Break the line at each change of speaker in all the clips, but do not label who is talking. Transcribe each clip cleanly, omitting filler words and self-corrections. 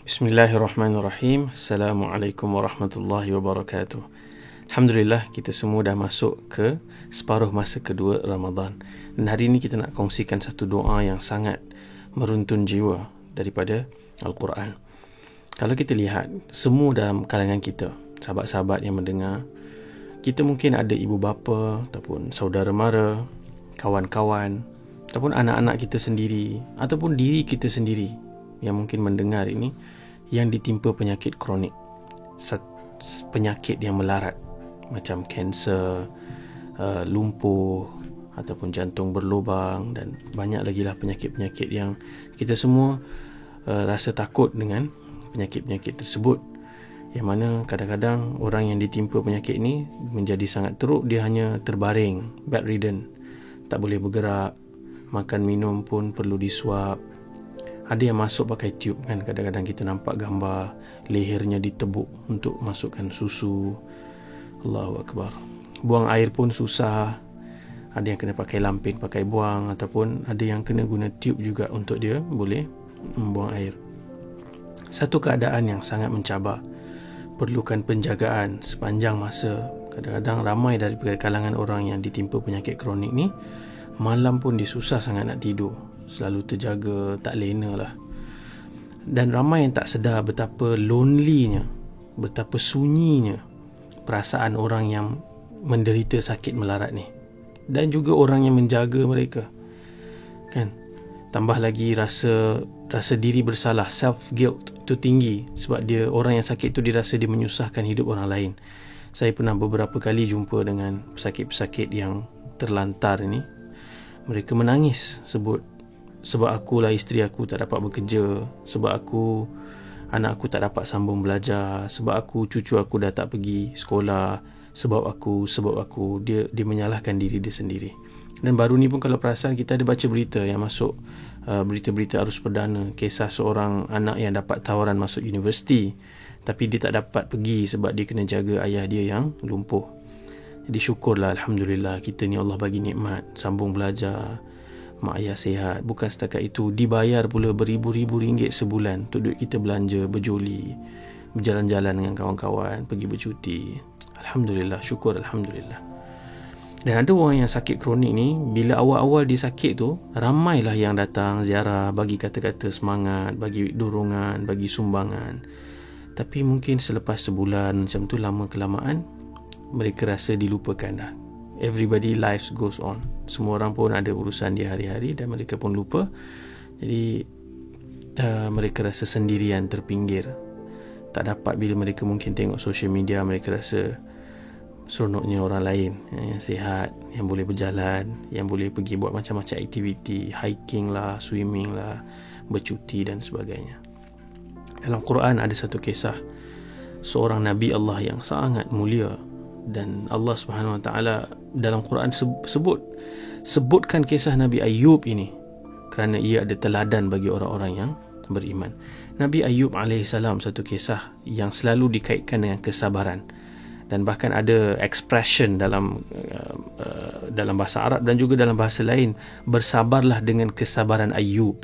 Bismillahirrahmanirrahim. Assalamualaikum warahmatullahi wabarakatuh. Alhamdulillah, kita semua dah masuk ke separuh masa kedua Ramadan. Dan hari ini kita nak kongsikan satu doa yang sangat meruntun jiwa daripada Al-Quran. Kalau kita lihat, semua dalam kalangan kita, sahabat-sahabat yang mendengar, kita mungkin ada ibu bapa ataupun saudara mara, kawan-kawan, ataupun anak-anak kita sendiri, ataupun diri kita sendiri yang mungkin mendengar ini, yang ditimpa penyakit kronik, penyakit yang melarat macam kanser, lumpuh ataupun jantung berlubang, dan banyak lagi lah penyakit-penyakit yang kita semua rasa takut dengan penyakit-penyakit tersebut, yang mana kadang-kadang orang yang ditimpa penyakit ini menjadi sangat teruk. Dia hanya terbaring, bedridden, tak boleh bergerak, makan minum pun perlu disuap. Ada yang masuk pakai tube kan, kadang-kadang kita nampak gambar lehernya ditebuk untuk masukkan susu. Allahu Akbar. Buang air pun susah. Ada yang kena pakai lampin, pakai buang, ataupun ada yang kena guna tube juga untuk dia boleh membuang air. Satu keadaan yang sangat mencabar, perlukan penjagaan sepanjang masa. Kadang-kadang ramai daripada kalangan orang yang ditimpa penyakit kronik ni, malam pun dia susah sangat nak tidur, selalu terjaga, tak lena lah. Dan ramai yang tak sedar betapa lonely-nya, betapa sunyinya perasaan orang yang menderita sakit melarat ni, dan juga orang yang menjaga mereka kan. Tambah lagi rasa diri bersalah, self guilt tu tinggi, sebab dia, orang yang sakit tu, dia rasa dia menyusahkan hidup orang lain. Saya pernah beberapa kali jumpa dengan pesakit-pesakit yang terlantar ni. Mereka menangis sebab akulah isteri aku tak dapat bekerja, sebab anak aku tak dapat sambung belajar, sebab cucu aku dah tak pergi sekolah, sebab aku. Dia menyalahkan diri dia sendiri. Dan baru ni pun kalau perasan, kita ada baca berita yang masuk, berita-berita arus perdana, kisah seorang anak yang dapat tawaran masuk universiti, tapi dia tak dapat pergi sebab dia kena jaga ayah dia yang lumpuh. Jadi syukurlah, Alhamdulillah, kita ni Allah bagi nikmat, sambung belajar, mak ayah sihat. Bukan setakat itu, dibayar pula beribu-ribu ringgit sebulan untuk duit kita belanja, berjoli, berjalan-jalan dengan kawan-kawan, pergi bercuti. Alhamdulillah, syukur Alhamdulillah. Dan ada orang yang sakit kronik ni, bila awal-awal dia sakit tu, ramailah yang datang ziarah, bagi kata-kata semangat, bagi dorongan, bagi sumbangan. Tapi mungkin selepas sebulan macam tu, lama kelamaan mereka rasa dilupakan dah. Everybody lives goes on. Semua orang pun ada urusan dia hari-hari dan mereka pun lupa. Jadi mereka rasa sendirian, terpinggir. Tak dapat, bila mereka mungkin tengok social media, mereka rasa seronoknya orang lain yang sihat, yang boleh berjalan, yang boleh pergi buat macam-macam aktiviti, hiking lah, swimming lah, bercuti dan sebagainya. Dalam Quran ada satu kisah seorang Nabi Allah yang sangat mulia, dan Allah Subhanahu Wa Taala dalam Quran sebutkan kisah Nabi Ayub ini kerana ia ada teladan bagi orang-orang yang beriman. Nabi Ayub alaihissalam, satu kisah yang selalu dikaitkan dengan kesabaran, dan bahkan ada expression dalam bahasa Arab dan juga dalam bahasa lain, bersabarlah dengan kesabaran Ayub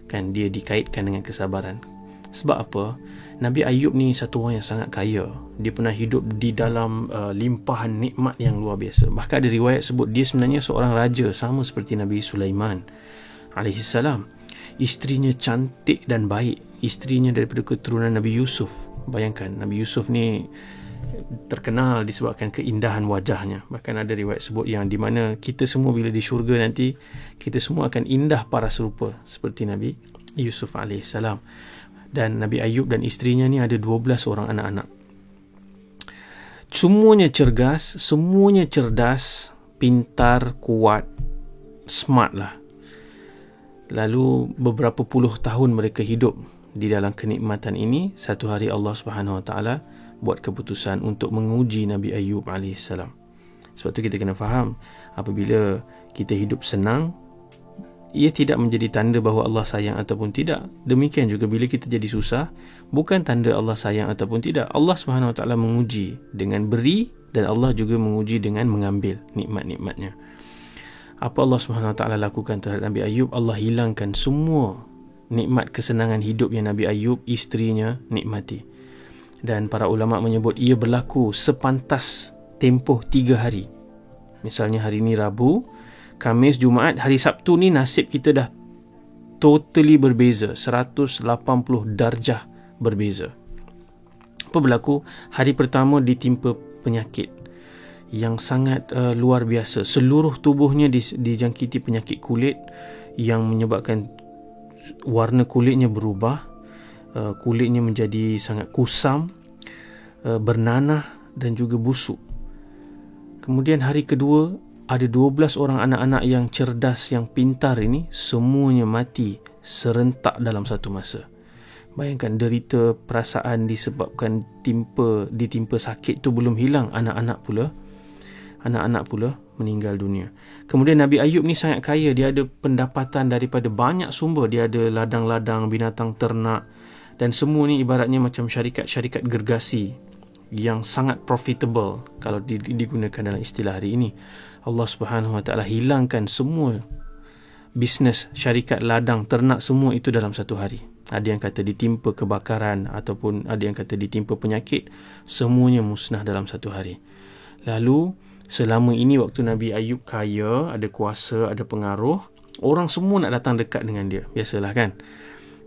kan. Dia dikaitkan dengan kesabaran. Sebab apa? Nabi Ayub ni satu orang yang sangat kaya. Dia pernah hidup di dalam limpahan nikmat yang luar biasa. Bahkan ada riwayat sebut dia sebenarnya seorang raja, sama seperti Nabi Sulaiman alaihissalam. Isterinya cantik dan baik. Isterinya daripada keturunan Nabi Yusuf. Bayangkan, Nabi Yusuf ni terkenal disebabkan keindahan wajahnya. Bahkan ada riwayat sebut yang di mana kita semua bila di syurga nanti, kita semua akan indah paras rupa seperti Nabi Yusuf alaihissalam. Dan Nabi Ayub dan isterinya ni ada 12 orang anak-anak. Semuanya cerdas, pintar, kuat, smart lah. Lalu beberapa puluh tahun mereka hidup di dalam kenikmatan ini. Satu hari Allah Subhanahu Wa Taala buat keputusan untuk menguji Nabi Ayub alaihissalam. Sebab tu kita kena faham, apabila kita hidup senang, ia tidak menjadi tanda bahawa Allah sayang ataupun tidak. Demikian juga bila kita jadi susah, bukan tanda Allah sayang ataupun tidak. Allah Subhanahu Wa Taala menguji dengan beri, dan Allah juga menguji dengan mengambil nikmat-nikmatnya. Apa Allah Subhanahu Wa Taala lakukan terhadap Nabi Ayub? Allah hilangkan semua nikmat kesenangan hidup yang Nabi Ayub isterinya nikmati. Dan para ulama menyebut ia berlaku sepantas tempoh 3 hari. Misalnya hari ni Rabu, Khamis, Jumaat, hari Sabtu ni nasib kita dah totally berbeza, 180 darjah berbeza. Apa berlaku? Hari pertama ditimpa penyakit yang sangat luar biasa. Seluruh tubuhnya dijangkiti penyakit kulit yang menyebabkan warna kulitnya berubah, kulitnya menjadi sangat kusam, bernanah dan juga busuk. Kemudian hari kedua, ada 12 orang anak-anak yang cerdas, yang pintar ini, semuanya mati serentak dalam satu masa. Bayangkan derita perasaan disebabkan ditimpa sakit tu belum hilang, anak-anak pula meninggal dunia. Kemudian Nabi Ayub ni sangat kaya, dia ada pendapatan daripada banyak sumber, dia ada ladang-ladang, binatang ternak, dan semua ni ibaratnya macam syarikat-syarikat gergasi yang sangat profitable kalau digunakan dalam istilah hari ini. Allah Subhanahu Wa Taala hilangkan semua bisnes syarikat ladang ternak semua itu dalam satu hari. Ada yang kata ditimpa kebakaran ataupun ada yang kata ditimpa penyakit, semuanya musnah dalam satu hari. Lalu selama ini waktu Nabi Ayub kaya, ada kuasa, ada pengaruh, orang semua nak datang dekat dengan dia, biasalah kan.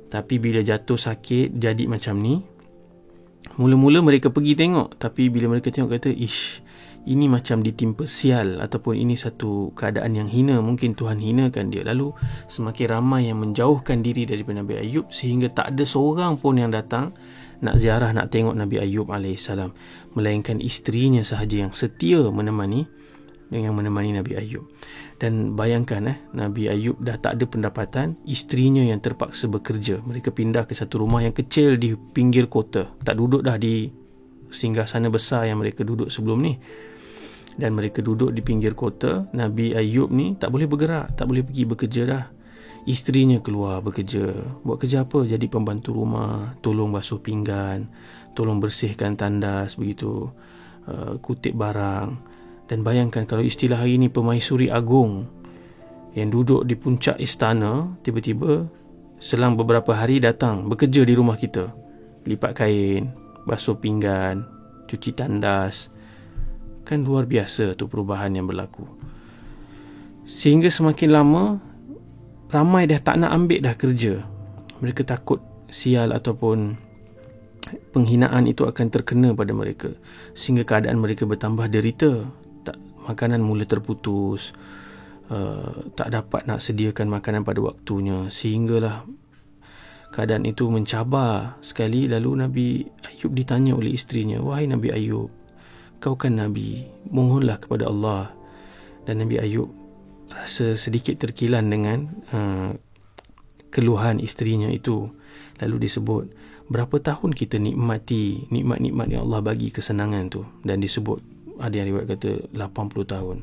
Tapi bila jatuh sakit jadi macam ni, mula-mula mereka pergi tengok, tapi bila mereka tengok kata, ish, ini macam ditimpa sial ataupun ini satu keadaan yang hina, mungkin Tuhan hinakan dia. Lalu semakin ramai yang menjauhkan diri daripada Nabi Ayub sehingga tak ada seorang pun yang datang nak ziarah, nak tengok Nabi Ayub AS, melainkan isterinya sahaja yang setia menemani Nabi Ayub. Dan bayangkan Nabi Ayub dah tak ada pendapatan, isterinya yang terpaksa bekerja. Mereka pindah ke satu rumah yang kecil di pinggir kota, tak duduk dah di singgahsana besar yang mereka duduk sebelum ni. Dan mereka duduk di pinggir kota. Nabi Ayub ni tak boleh bergerak, tak boleh pergi bekerja dah. Isterinya keluar bekerja. Buat kerja apa? Jadi pembantu rumah, tolong basuh pinggan, tolong bersihkan tandas begitu, kutip barang. Dan bayangkan kalau istilah hari ni Permaisuri Agung yang duduk di puncak istana, tiba-tiba selang beberapa hari datang bekerja di rumah kita, lipat kain, basuh pinggan, cuci tandas. Kan luar biasa tu perubahan yang berlaku. Sehingga semakin lama ramai dah tak nak ambil dah kerja. Mereka takut sial ataupun penghinaan itu akan terkena pada mereka, sehingga keadaan mereka bertambah derita. Makanan mula terputus, tak dapat nak sediakan makanan pada waktunya, sehinggalah keadaan itu mencabar sekali. Lalu Nabi Ayub ditanya oleh isterinya, wahai Nabi Ayub, kau kan Nabi, mohonlah kepada Allah. Dan Nabi Ayub rasa sedikit terkilan dengan keluhan isterinya itu. Lalu disebut, berapa tahun kita nikmati nikmat-nikmat yang Allah bagi, kesenangan tu. Dan disebut, ada yang riwayat kata 80 tahun.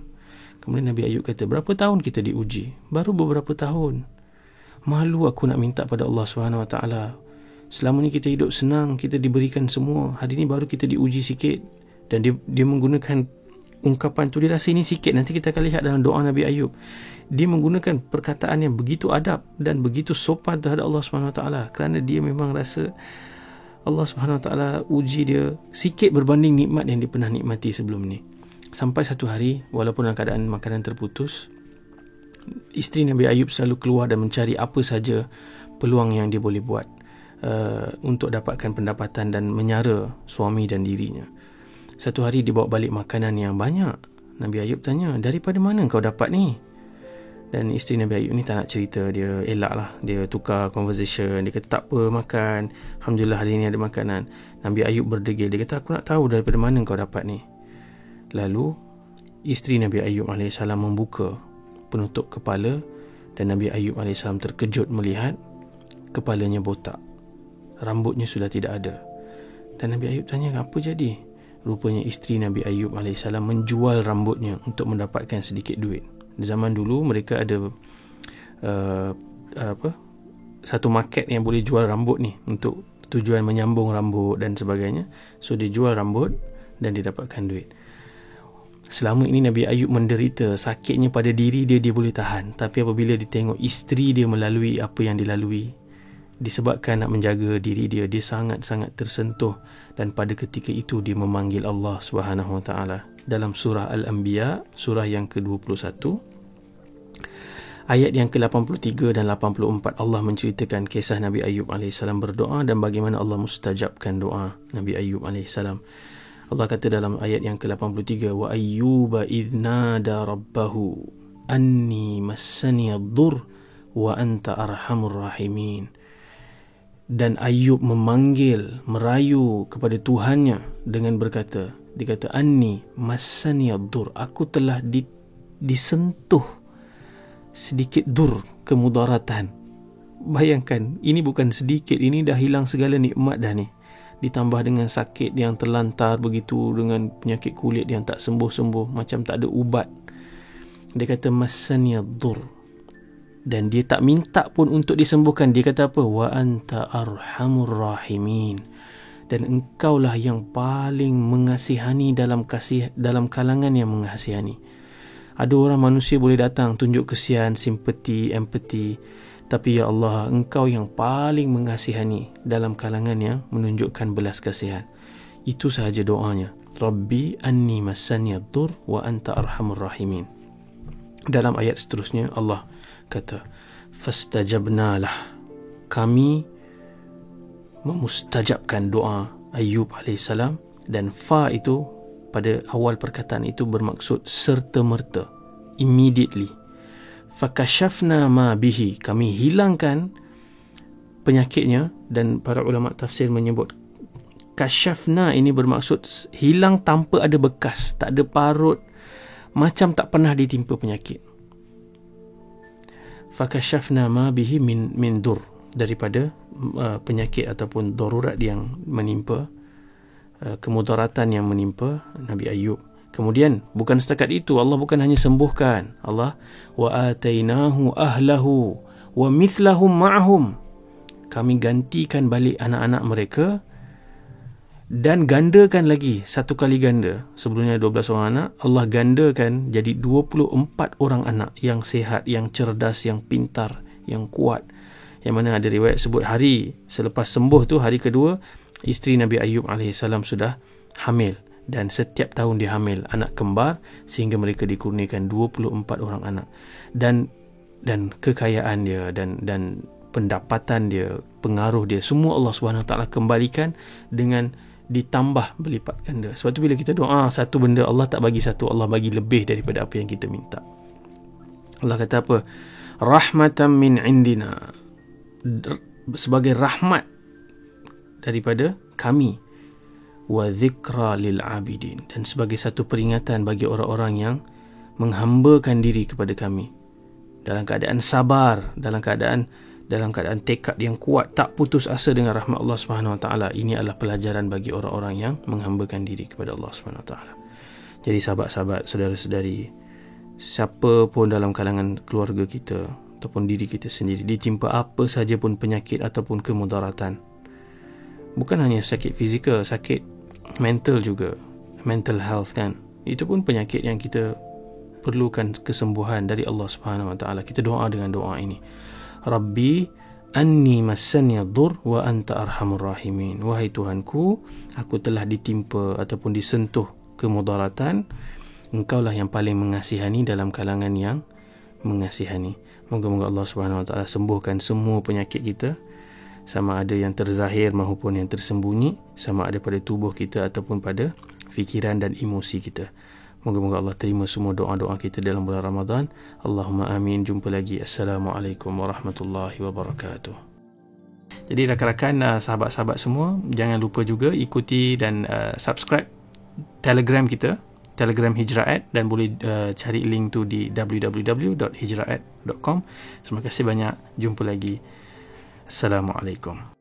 Kemudian Nabi Ayub kata, berapa tahun kita diuji? Baru beberapa tahun. Malu aku nak minta pada Allah SWT. Selama ni kita hidup senang, kita diberikan semua. Hari ni baru kita diuji sikit. Dan dia menggunakan ungkapan tu, dia rasa ini sikit. Nanti kita akan lihat dalam doa Nabi Ayub, dia menggunakan perkataan yang begitu adab dan begitu sopan terhadap Allah SWT, kerana dia memang rasa Allah SWT uji dia sikit berbanding nikmat yang dia pernah nikmati sebelum ni. Sampai satu hari, walaupun dalam keadaan makanan terputus, isteri Nabi Ayub selalu keluar dan mencari apa saja peluang yang dia boleh buat untuk dapatkan pendapatan dan menyara suami dan dirinya. Satu hari dia bawa balik makanan yang banyak. Nabi Ayub tanya, daripada mana kau dapat ni? Dan isteri Nabi Ayub ni tak nak cerita. Dia elak lah, dia tukar conversation. Dia kata tak apa, makan, Alhamdulillah hari ni ada makanan. Nabi Ayub berdegil, dia kata aku nak tahu daripada mana kau dapat ni. Lalu isteri Nabi Ayub AS membuka penutup kepala, dan Nabi Ayub AS terkejut melihat kepalanya botak, rambutnya sudah tidak ada. Dan Nabi Ayub tanya, apa jadi? Rupanya isteri Nabi Ayub AS menjual rambutnya untuk mendapatkan sedikit duit. Di zaman dulu mereka ada satu market yang boleh jual rambut ni untuk tujuan menyambung rambut dan sebagainya. So dia jual rambut dan dia dapatkan duit. Selama ini Nabi Ayub menderita, sakitnya pada diri dia boleh tahan. Tapi apabila dia tengok isteri dia melalui apa yang dilalui, disebabkan nak menjaga diri dia, dia sangat-sangat tersentuh, dan pada ketika itu dia memanggil Allah Subhanahu Wa Taala. Dalam surah Al-Anbiya, surah yang ke-21, ayat yang ke-83 dan 84, Allah menceritakan kisah Nabi Ayub AS berdoa dan bagaimana Allah mustajabkan doa Nabi Ayub AS. Allah kata dalam ayat yang ke-83, wa ayyuba idnada rabbahu anni massani ad-dur wa anta arhamur rahimin. Dan Ayub memanggil, merayu kepada Tuhannya dengan berkata, dia kata, anni massani ad-dur, aku telah disentuh sedikit dur, kemudaratan. Bayangkan, ini bukan sedikit, ini dah hilang segala nikmat dah ni. Ditambah dengan sakit yang terlantar begitu, dengan penyakit kulit yang tak sembuh-sembuh, macam tak ada ubat. Dia kata massani ad-dur, dan dia tak minta pun untuk disembuhkan. Dia kata apa? Wa anta arhamur rahimin, dan engkaulah yang paling mengasihani dalam kalangan yang mengasihani. Ada orang manusia boleh datang tunjuk kesian, simpati, empati, tapi ya Allah, engkau yang paling mengasihani dalam kalangan yang menunjukkan belas kasihan. Itu sahaja doanya. Rabbi anni massani ad-dur wa anta arhamur rahimin. Dalam ayat seterusnya Allah kata, fastajabnalah, kami memustajabkan doa Ayub AS. Dan fa itu pada awal perkataan itu bermaksud serta-merta, immediately. Fakashafna ma bihi, kami hilangkan penyakitnya. Dan para ulama tafsir menyebut kashafna ini bermaksud hilang tanpa ada bekas, tak ada parut, macam tak pernah ditimpa penyakit. Fakashafna ma bihi min dur, daripada penyakit ataupun darurat yang menimpa, kemudaratan yang menimpa Nabi Ayub. Kemudian bukan setakat itu, Allah bukan hanya sembuhkan, Allah wa atainahu ahlahu wa mithlahum ma'hum, kami gantikan balik anak-anak mereka dan gandakan lagi, satu kali ganda. Sebelumnya 12 orang anak, Allah gandakan jadi 24 orang anak yang sihat, yang cerdas, yang pintar, yang kuat. Yang mana ada riwayat sebut hari selepas sembuh tu, hari kedua, isteri Nabi Ayub AS sudah hamil, dan setiap tahun dia hamil anak kembar, sehingga mereka dikurniakan 24 orang anak. Dan kekayaan dia dan pendapatan dia, pengaruh dia, semua Allah SWT kembalikan dengan ditambah berlipat ganda. Sebab tu bila kita doa satu benda, Allah tak bagi satu, Allah bagi lebih daripada apa yang kita minta. Allah kata apa? Rahmatan min indina, sebagai rahmat daripada kami, wa dhikra lil abidin, dan sebagai satu peringatan bagi orang-orang yang menghambakan diri kepada kami dalam keadaan sabar, dalam keadaan tekad yang kuat, tak putus asa dengan rahmat Allah Subhanahu Wa Taala. Ini adalah pelajaran bagi orang-orang yang menghambakan diri kepada Allah Subhanahu Wa Taala. Jadi sahabat-sahabat, saudara-saudari, siapa pun dalam kalangan keluarga kita ataupun diri kita sendiri ditimpa apa saja pun penyakit ataupun kemudaratan, bukan hanya sakit fizikal, sakit mental juga, mental health kan, itu pun penyakit yang kita perlukan kesembuhan dari Allah Subhanahu Wa Taala. Kita doa dengan doa ini, Rabbi anni massani ad-dur wa anta arhamur rahimin. Wahai Tuhanku, aku telah ditimpa ataupun disentuh kemudaratan, engkaulah yang paling mengasihani dalam kalangan yang mengasihani. Moga-moga Allah Subhanahu Wa Taala sembuhkan semua penyakit kita, sama ada yang terzahir maupun yang tersembunyi, sama ada pada tubuh kita ataupun pada fikiran dan emosi kita. Moga-moga Allah terima semua doa-doa kita dalam bulan Ramadan. Allahumma amin. Jumpa lagi. Assalamualaikum warahmatullahi wabarakatuh. Jadi rakan-rakan, sahabat-sahabat semua, jangan lupa juga ikuti dan subscribe Telegram kita, Telegram Hijraat, dan boleh cari link tu di www.hijraat.com. Terima kasih banyak. Jumpa lagi. Assalamualaikum.